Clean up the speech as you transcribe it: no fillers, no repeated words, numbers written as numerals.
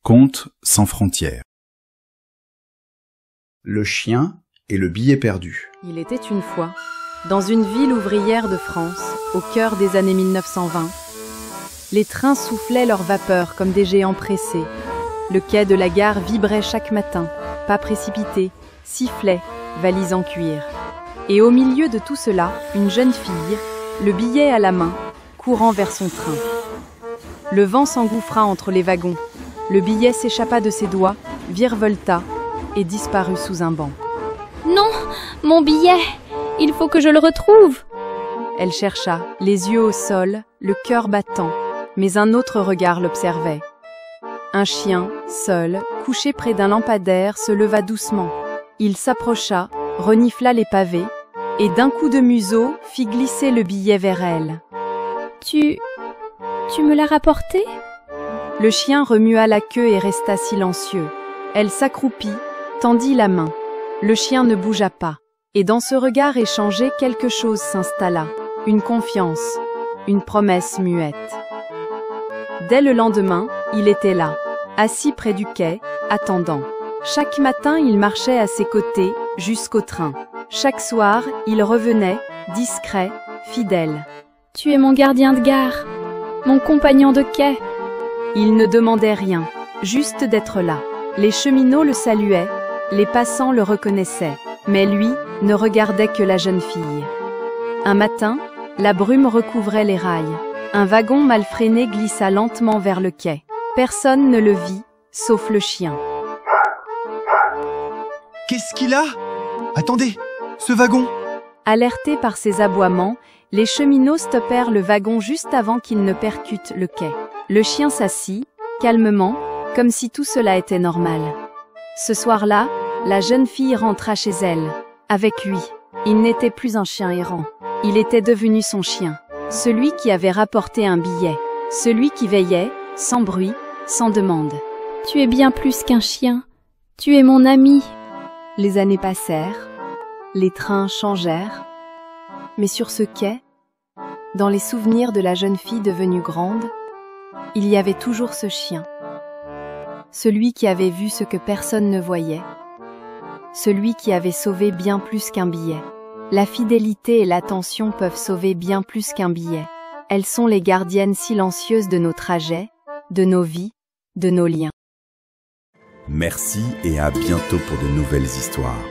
Contes sans frontières. Le chien et le billet perdu. Il était une fois, dans une ville ouvrière de France, au cœur des années 1920, les trains soufflaient leur vapeur comme des géants pressés. Le quai de la gare vibrait chaque matin, pas précipité, sifflait, valise en cuir. Et au milieu de tout cela, une jeune fille, le billet à la main, courant vers son train. Le vent s'engouffra entre les wagons. Le billet s'échappa de ses doigts, virevolta et disparut sous un banc. Non, mon billet, il faut que je le retrouve. Elle chercha, les yeux au sol, le cœur battant, mais un autre regard l'observait. Un chien, seul, couché près d'un lampadaire, se leva doucement. Il s'approcha, renifla les pavés, et d'un coup de museau fit glisser le billet vers elle. Tu me l'as rapporté ? Le chien remua la queue et resta silencieux. Elle s'accroupit, tendit la main. Le chien ne bougea pas. Et dans ce regard échangé, quelque chose s'installa. Une confiance, une promesse muette. Dès le lendemain, il était là, assis près du quai, attendant. Chaque matin, il marchait à ses côtés, jusqu'au train. Chaque soir, il revenait, discret, fidèle. Tu es mon gardien de gare, mon compagnon de quai. Il ne demandait rien, juste d'être là. Les cheminots le saluaient, les passants le reconnaissaient, mais lui ne regardait que la jeune fille. Un matin, la brume recouvrait les rails. Un wagon mal freiné glissa lentement vers le quai. Personne ne le vit, sauf le chien. Qu'est-ce qu'il a ? Attendez, ce wagon ! Alertés par ses aboiements, les cheminots stoppèrent le wagon juste avant qu'il ne percute le quai. Le chien s'assit, calmement, comme si tout cela était normal. Ce soir-là, la jeune fille rentra chez elle. Avec lui, il n'était plus un chien errant. Il était devenu son chien. Celui qui avait rapporté un billet. Celui qui veillait, sans bruit, sans demande. Tu es bien plus qu'un chien. Tu es mon ami. Les années passèrent. Les trains changèrent. Mais sur ce quai, dans les souvenirs de la jeune fille devenue grande, il y avait toujours ce chien. Celui qui avait vu ce que personne ne voyait. Celui qui avait sauvé bien plus qu'un billet. La fidélité et l'attention peuvent sauver bien plus qu'un billet. Elles sont les gardiennes silencieuses de nos trajets, de nos vies, de nos liens. Merci et à bientôt pour de nouvelles histoires.